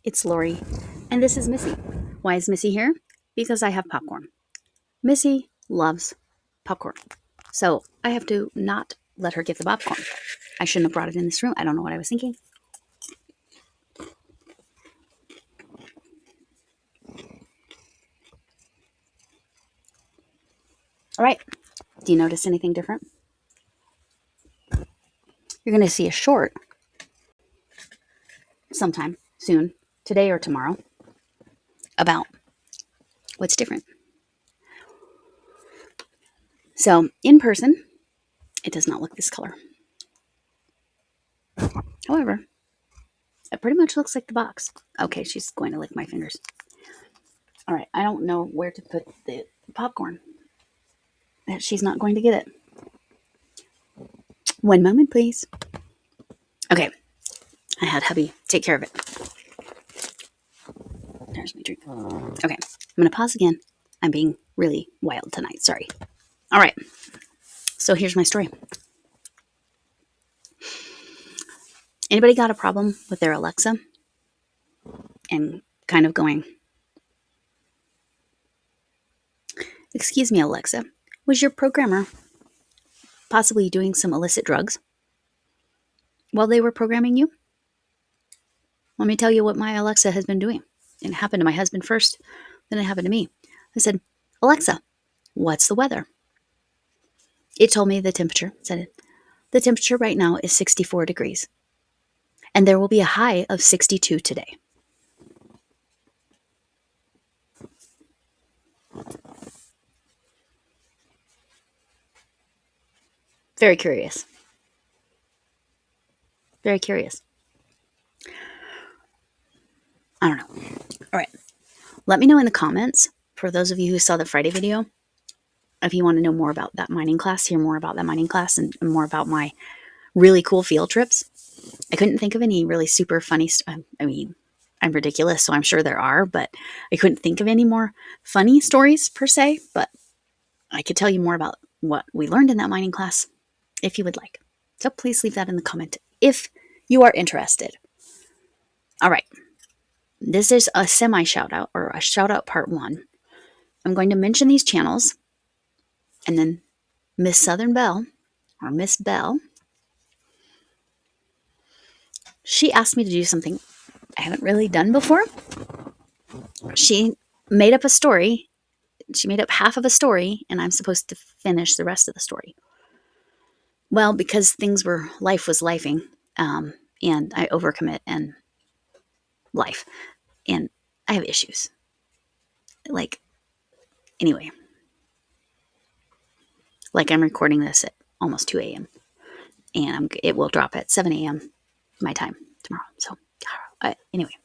it's Lori, and this is Missy. Why is Missy here? Because I have popcorn. Missy loves popcorn, so I have to not let her get the popcorn. I shouldn't have brought it in this room. I don't know what I was thinking. All right, do you notice anything different? You're going to see a short sometime soon, today or tomorrow, about what's different. So in person, it does not look this color. However, it pretty much looks like the box. Okay, she's going to lick my fingers. All right, I don't know where to put the popcorn. She's not going to get it. One moment, please. Okay, I had hubby take care of it. There's my drink. Okay, I'm going to pause again. I'm being really wild tonight. Sorry. All right, so here's my story. Anybody got a problem with their Alexa and kind of going, "Excuse me, Alexa, was your programmer possibly doing some illicit drugs while they were programming you?" Let me tell you what my Alexa has been doing. It happened to my husband first, then it happened to me. I said, "Alexa, what's the weather?" It told me the temperature. It said, "The temperature right now is 64 degrees. And there will be a high of 62 today." Very curious. Very curious. I don't know. All right. Let me know in the comments, for those of you who saw the Friday video, if you want to know more about that mining class, hear more about that mining class, and more about my really cool field trips. I couldn't think of any really super funny I mean, I'm ridiculous, so I'm sure there are, but I couldn't think of any more funny stories per se, but I could tell you more about what we learned in that mining class if you would like. So please leave that in the comment if you are interested. All right. This is a semi shout out, or a shout out part 1. I'm going to mention these channels, and then Miss Southern Belle, or Miss Belle, she asked me to do something I haven't really done before. She made up a story. She made up half of a story, and I'm supposed to finish the rest of the story. Well, because life was lifing, and I overcommit and life, and I have issues. Anyway, I'm recording this at almost 2 a.m. and it will drop at 7 a.m. my time tomorrow. So anyway,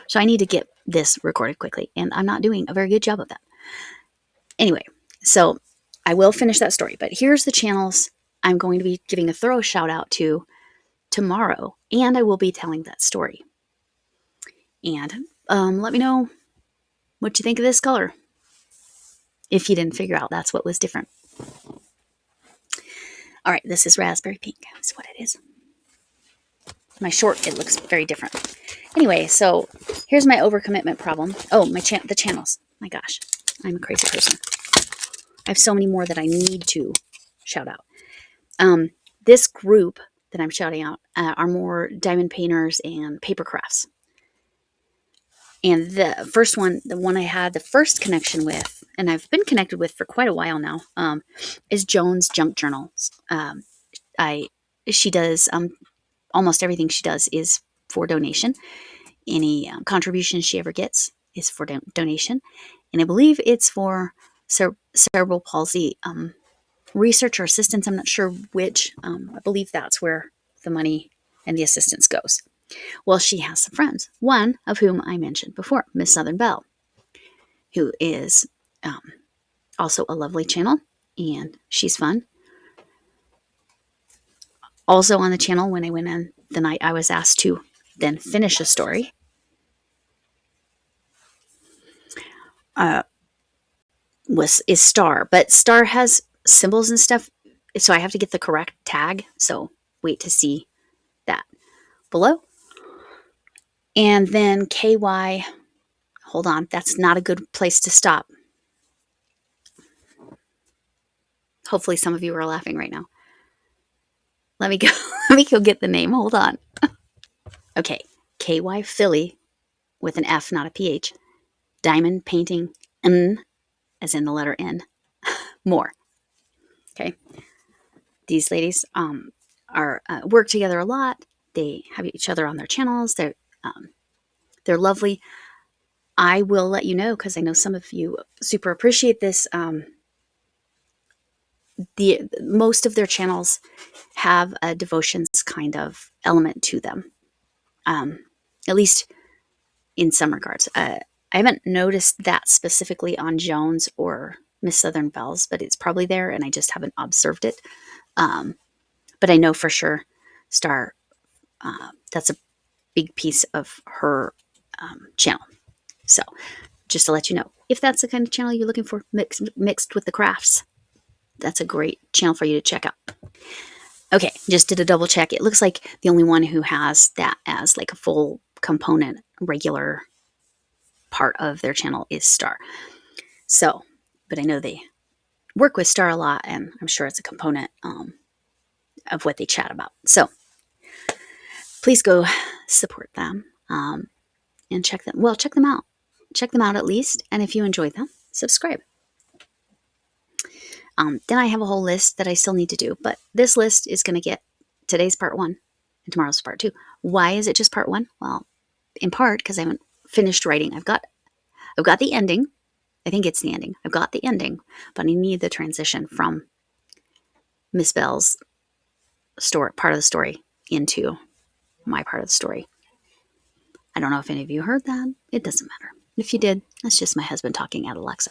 so I need to get this recorded quickly, and I'm not doing a very good job of that. Anyway, so I will finish that story, but here's the channels I'm going to be giving a thorough shout out to tomorrow, and I will be telling that story. And let me know what you think of this color, if you didn't figure out that's what was different. All right, this is raspberry pink. That's what it is. My short, it looks very different. Anyway, so here's my overcommitment problem. Oh, the channels. My gosh, I'm a crazy person. I have so many more that I need to shout out. This group that I'm shouting out are more diamond painters and paper crafts. And the first one, the one I had the first connection with, and I've been connected with for quite a while now, is Joan's Junk Journals. She does almost everything she does is for donation. Any contribution she ever gets is for donation, and I believe it's for cerebral palsy research or assistance. I'm not sure which. I believe that's where the money and the assistance goes. Well, she has some friends, one of whom I mentioned before, Miss Southern Belle, who is also a lovely channel, and she's fun. Also on the channel, when I went in the night I was asked to then finish a story, is Star. But Star has symbols and stuff, so I have to get the correct tag, so wait to see that below. And then KY, hold on, that's not a good place to stop. Hopefully some of you are laughing right now. Let me go, let me go get the name. Hold on. Okay, KY Philly with an F, not a PH. Diamond Painting N, as in the letter N, more. Okay, these ladies are work together a lot. They have each other on their channels. They're lovely. I will let you know, because I know some of you super appreciate this. Most of their channels have a devotions kind of element to them, at least in some regards. I haven't noticed that specifically on Jones or Miss Southern Bells, but it's probably there, and I just haven't observed it. But I know for sure Star, that's a big piece of her channel. So just to let you know, if that's the kind of channel you're looking for, mixed with the crafts, that's a great channel for you to check out. Okay, just did a double check. It looks like the only one who has that as like a full component, regular part of their channel is Star. So, but I know they work with Star a lot, and I'm sure it's a component of what they chat about. So please go support them and check them. Well, check them out. Check them out at least. And if you enjoyed them, subscribe. Then I have a whole list that I still need to do, but this list is going to get today's part 1 and tomorrow's part 2. Why is it just part 1? Well, in part because I haven't finished writing. I've got the ending. I think it's the ending. I've got the ending, but I need the transition from Miss Bell's story, part of the story, into my part of the story. I don't know if any of you heard that. It doesn't matter. If you did, that's just my husband talking at Alexa.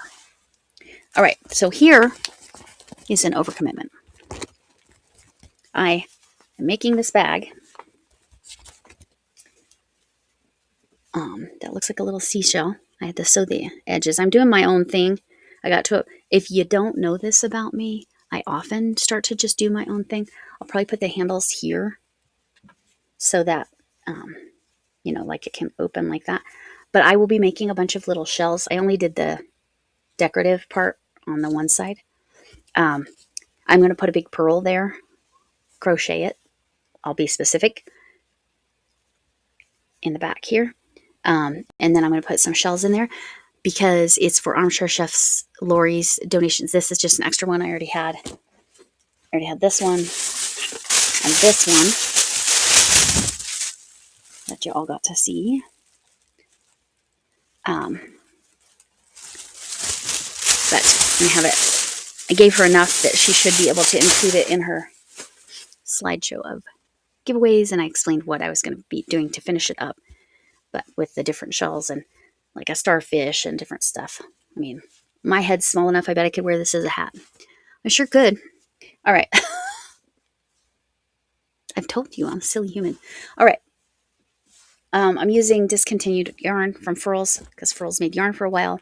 All right, so here is an overcommitment. I am making this bag that looks like a little seashell. I had to sew the edges. I'm doing my own thing. If you don't know this about me, I often start to just do my own thing. I'll probably put the handles here so that, like it can open like that. But I will be making a bunch of little shells. I only did the decorative part on the one side. I'm going to put a big pearl there, crochet it. I'll be specific in the back here. And then I'm going to put some shells in there because it's for Armchair Chef's Lori's donations. This is just an extra one I already had. I already had this one and this one that you all got to see. But I have it. I gave her enough that she should be able to include it in her slideshow of giveaways, and I explained what I was going to be doing to finish it up, but with the different shells and like a starfish and different stuff. I mean, my head's small enough, I bet I could wear this as a hat. I sure could. All right. I've told you I'm a silly human. All right. I'm using discontinued yarn from Furls because Furls made yarn for a while.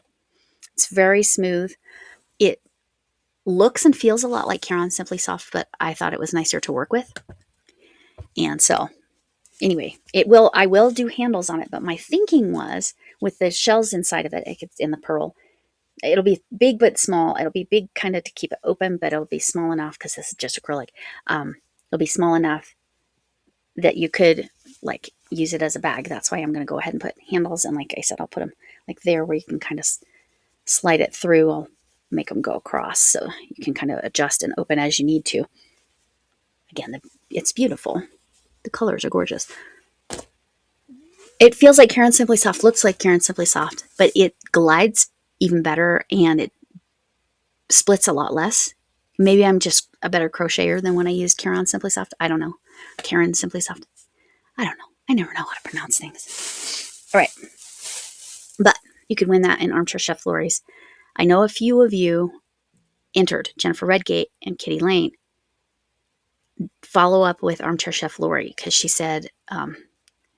It's very smooth. It looks and feels a lot like Caron Simply Soft, but I thought it was nicer to work with. And so anyway, I will do handles on it, but my thinking was with the shells inside of it, in the pearl, it'll be big but small. It'll be big kind of to keep it open, but it'll be small enough because this is just acrylic. It'll be small enough that you could like use it as a bag. That's why I'm going to go ahead and put handles. And like I said, I'll put them like there where you can kind of slide it through. I'll make them go across so you can kind of adjust and open as you need to. Again, it's beautiful. The colors are gorgeous. It feels like Caron Simply Soft, looks like Caron Simply Soft, but it glides even better and it splits a lot less. Maybe I'm just a better crocheter than when I used Caron Simply Soft. I don't know. Caron Simply Soft. I don't know. I never know how to pronounce things. All right. But you could win that in Armchair Chef Lori's. I know a few of you entered, Jennifer Redgate and Kitty Lane. Follow up with Armchair Chef Lori because she said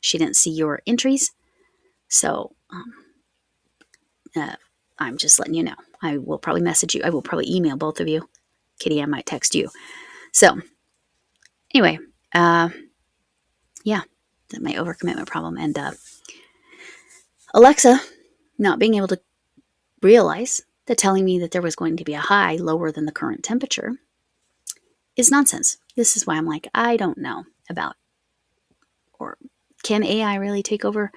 she didn't see your entries. So I'm just letting you know. I will probably message you. I will probably email both of you. Kitty, I might text you. So anyway, yeah, that's my overcommitment problem. And Alexa not being able to realize that telling me that there was going to be a high lower than the current temperature is nonsense. This is why I'm like, I don't know about, or can AI really take over?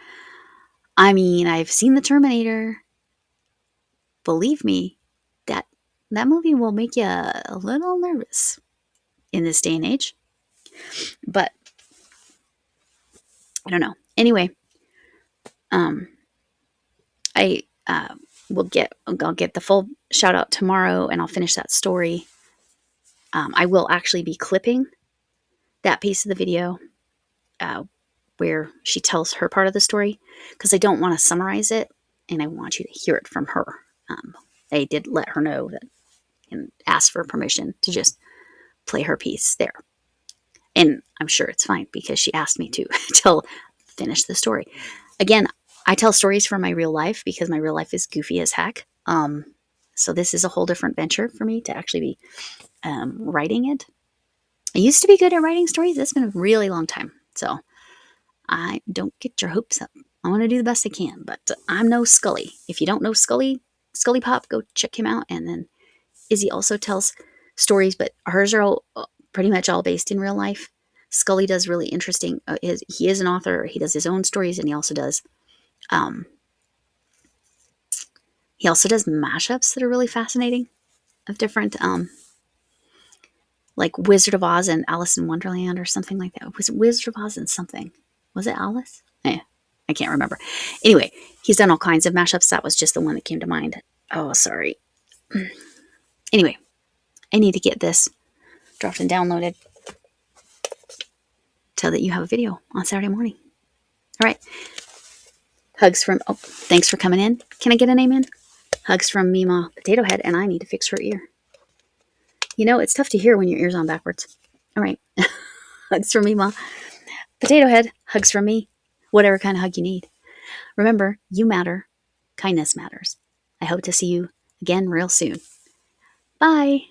I mean, I've seen the Terminator. Believe me, that movie will make you a little nervous in this day and age. But I don't know. Anyway, I I'll get the full shout out tomorrow, and I'll finish that story. I will actually be clipping that piece of the video where she tells her part of the story, because I don't want to summarize it, and I want you to hear it from her. I did let her know that and ask for permission to just play her piece there. And I'm sure it's fine because she asked me to finish the story. Again, I tell stories from my real life because my real life is goofy as heck. So this is a whole different venture for me to actually be writing it. I used to be good at writing stories. It's been a really long time. So I don't get your hopes up. I want to do the best I can, but I'm no Scully. If you don't know Scully Pop, go check him out. And then Izzy also tells stories, but hers are all, pretty much all based in real life. Scully does really interesting. He is an author. He does his own stories, and he also does mashups that are really fascinating of different, like Wizard of Oz and Alice in Wonderland or something like that. Was it Wizard of Oz and something? Was it Alice? I can't remember. Anyway, he's done all kinds of mashups. That was just the one that came to mind. Oh, sorry. Anyway, I need to get this dropped and downloaded so that you have a video on Saturday morning. All right. Hugs from, thanks for coming in. Can I get an amen? Hugs from Mima Potato Head, and I need to fix her ear. You know, it's tough to hear when your ear's on backwards. All right. Hugs from Mima Potato Head. Hugs from me. Whatever kind of hug you need. Remember, you matter. Kindness matters. I hope to see you again real soon. Bye.